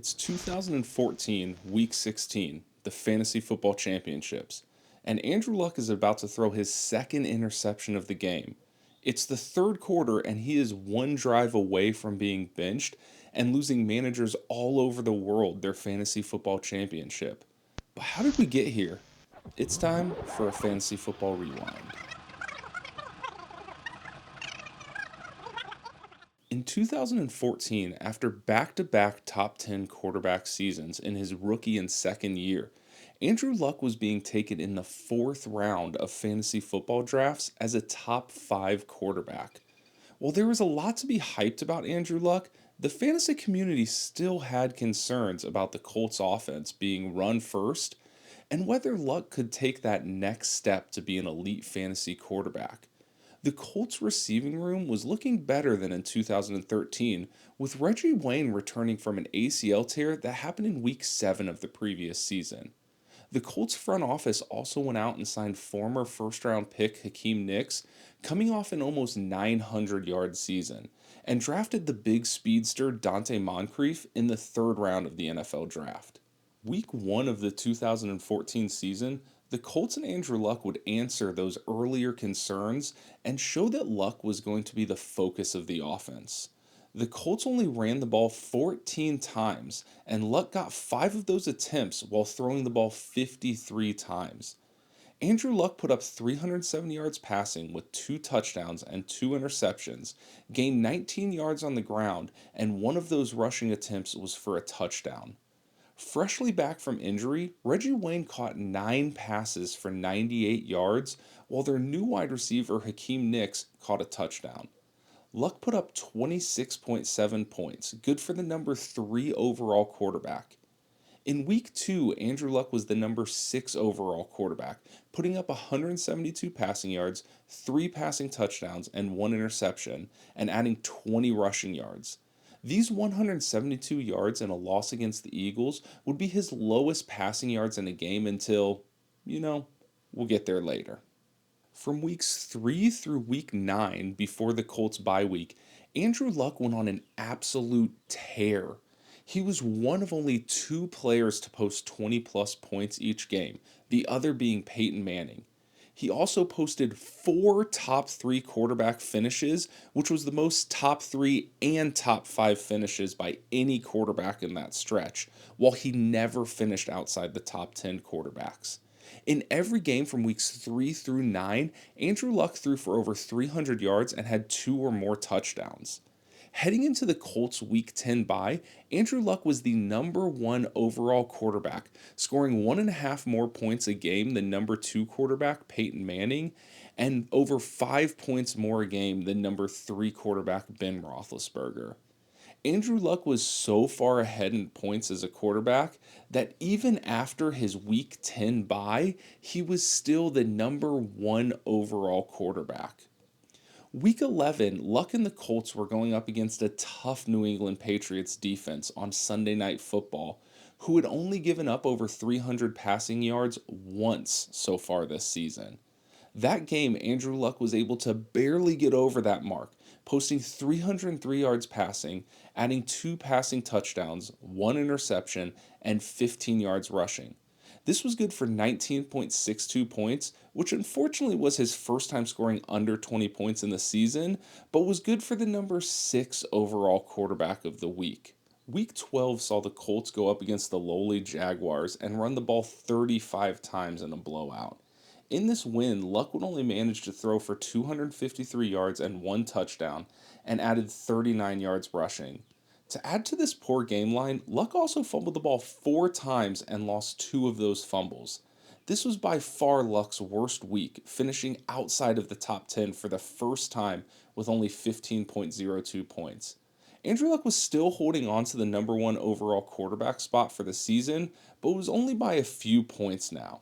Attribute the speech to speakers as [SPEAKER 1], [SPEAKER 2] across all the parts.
[SPEAKER 1] It's 2014, Week 16, the Fantasy Football Championships, and Andrew Luck is about to throw his second interception of the game. It's the third quarter, and he is one drive away from being benched and losing managers all over the world their Fantasy Football Championship. But how did we get here? It's time for a Fantasy Football Rewind. In 2014, after back to back top 10 quarterback seasons in his rookie and second year, Andrew Luck was being taken in the fourth round of fantasy football drafts as a top 5 quarterback. While there was a lot to be hyped about Andrew Luck, the fantasy community still had concerns about the Colts offense being run first and whether Luck could take that next step to be an elite fantasy quarterback. The Colts receiving room was looking better than in 2013, with Reggie Wayne returning from an ACL tear that happened in week 7 of the previous season. The Colts front office also went out and signed former first round pick Hakeem Nicks, coming off an almost 900-yard season, and drafted the big speedster Dante Moncrief in the third round of the NFL draft. Week 1 of the 2014 season, the Colts and Andrew Luck would answer those earlier concerns and show that Luck was going to be the focus of the offense. The Colts only ran the ball 14 times, and Luck got 5 of those attempts while throwing the ball 53 times. Andrew Luck put up 370 yards passing with 2 touchdowns and 2 interceptions, gained 19 yards on the ground, and one of those rushing attempts was for a touchdown. Freshly back from injury, Reggie Wayne caught 9 passes for 98 yards, while their new wide receiver Hakeem Nicks caught a touchdown. Luck put up 26.7 points, good for the number 3 overall quarterback. In week 2, Andrew Luck was the number 6 overall quarterback, putting up 172 passing yards, 3 passing touchdowns, and 1 interception, and adding 20 rushing yards. These 172 yards in a loss against the Eagles would be his lowest passing yards in a game until, we'll get there later. From weeks 3 through week 9 before the Colts bye week, Andrew Luck went on an absolute tear. He was one of only 2 players to post 20 plus points each game, the other being Peyton Manning. He also posted 4 top 3 quarterback finishes, which was the most top 3 and top 5 finishes by any quarterback in that stretch, while he never finished outside the top 10 quarterbacks. In every game from weeks 3 through 9, Andrew Luck threw for over 300 yards and had 2 or more touchdowns. Heading into the Colts Week 10 bye, Andrew Luck was the number 1 overall quarterback, scoring 1.5 more points a game than number 2 quarterback Peyton Manning, and over 5 points more a game than number 3 quarterback Ben Roethlisberger. Andrew Luck was so far ahead in points as a quarterback that even after his Week 10 bye, he was still the number 1 overall quarterback. Week 11, Luck and the Colts were going up against a tough New England Patriots defense on Sunday Night Football, who had only given up over 300 passing yards once so far this season. That game, Andrew Luck was able to barely get over that mark, posting 303 yards passing, adding 2 passing touchdowns, 1 interception, and 15 yards rushing. This was good for 19.62 points, which unfortunately was his first time scoring under 20 points in the season, but was good for the number 6 overall quarterback of the week. Week 12 saw the Colts go up against the lowly Jaguars and run the ball 35 times in a blowout. In this win, Luck would only manage to throw for 253 yards and 1 touchdown, and added 39 yards rushing. To add to this poor game line, Luck also fumbled the ball 4 times and lost 2 of those fumbles. This was by far Luck's worst week, finishing outside of the top 10 for the first time with only 15.02 points. Andrew Luck was still holding on to the number 1 overall quarterback spot for the season, but was only by a few points now.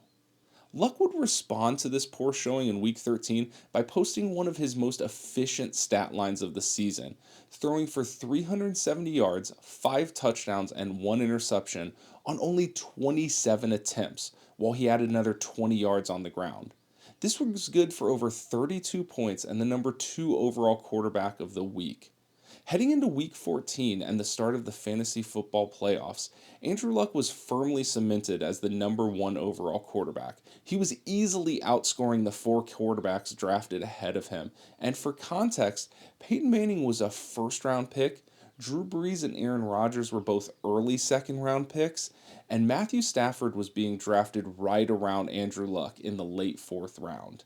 [SPEAKER 1] Luck would respond to this poor showing in Week 13 by posting one of his most efficient stat lines of the season, throwing for 370 yards, 5 touchdowns, and 1 interception on only 27 attempts, while he added another 20 yards on the ground. This was good for over 32 points and the number 2 overall quarterback of the week. Heading into week 14 and the start of the fantasy football playoffs, Andrew Luck was firmly cemented as the number one overall quarterback. He was easily outscoring the four quarterbacks drafted ahead of him. And for context, Peyton Manning was a first round pick, Drew Brees and Aaron Rodgers were both early second round picks, and Matthew Stafford was being drafted right around Andrew Luck in the late fourth round.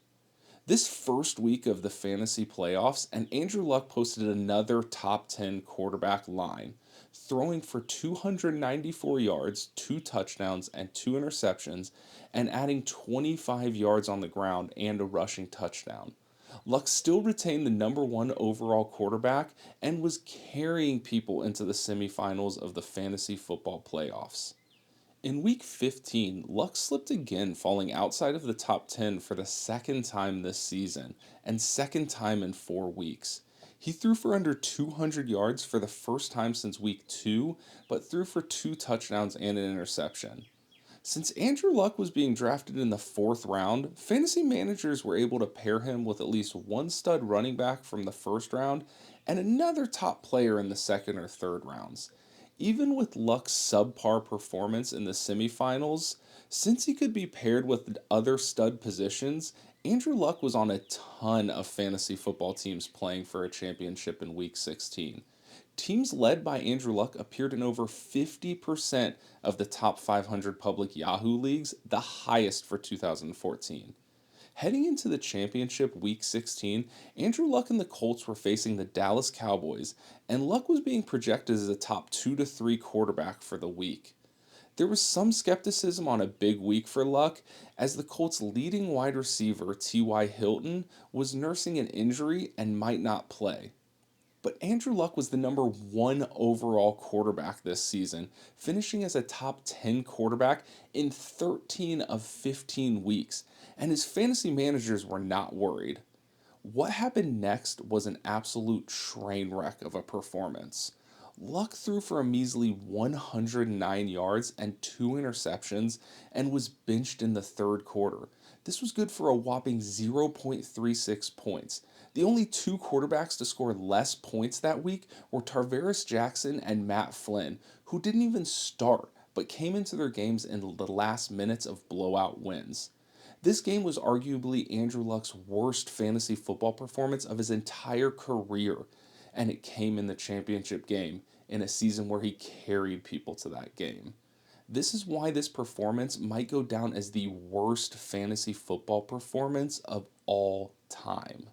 [SPEAKER 1] This first week of the fantasy playoffs, and Andrew Luck posted another top 10 quarterback line, throwing for 294 yards, two touchdowns, and two interceptions, and adding 25 yards on the ground and a rushing touchdown. Luck still retained the number one overall quarterback and was carrying people into the semifinals of the fantasy football playoffs. In week 15, Luck slipped again, falling outside of the top 10 for the second time this season, and second time in 4 weeks. He threw for under 200 yards for the first time since week 2, but threw for two touchdowns and an interception. Since Andrew Luck was being drafted in the fourth round, fantasy managers were able to pair him with at least one stud running back from the first round and another top player in the second or third rounds. Even with Luck's subpar performance in the semifinals, since he could be paired with other stud positions, Andrew Luck was on a ton of fantasy football teams playing for a championship in Week 16. Teams led by Andrew Luck appeared in over 50% of the top 500 public Yahoo leagues, the highest for 2014. Heading into the championship week 16, Andrew Luck and the Colts were facing the Dallas Cowboys, and Luck was being projected as a top 2 to 3 quarterback for the week. There was some skepticism on a big week for Luck, as the Colts' leading wide receiver, T.Y. Hilton, was nursing an injury and might not play. But Andrew Luck was the number one overall quarterback this season, finishing as a top 10 quarterback in 13 of 15 weeks, and his fantasy managers were not worried. What happened next was an absolute train wreck of a performance. Luck threw for a measly 109 yards and two interceptions and was benched in the third quarter. This was good for a whopping 0.36 points. The only two quarterbacks to score less points that week were Tarvaris Jackson and Matt Flynn, who didn't even start but came into their games in the last minutes of blowout wins. This game was arguably Andrew Luck's worst fantasy football performance of his entire career, and it came in the championship game in a season where he carried people to that game. This is why this performance might go down as the worst fantasy football performance of all time.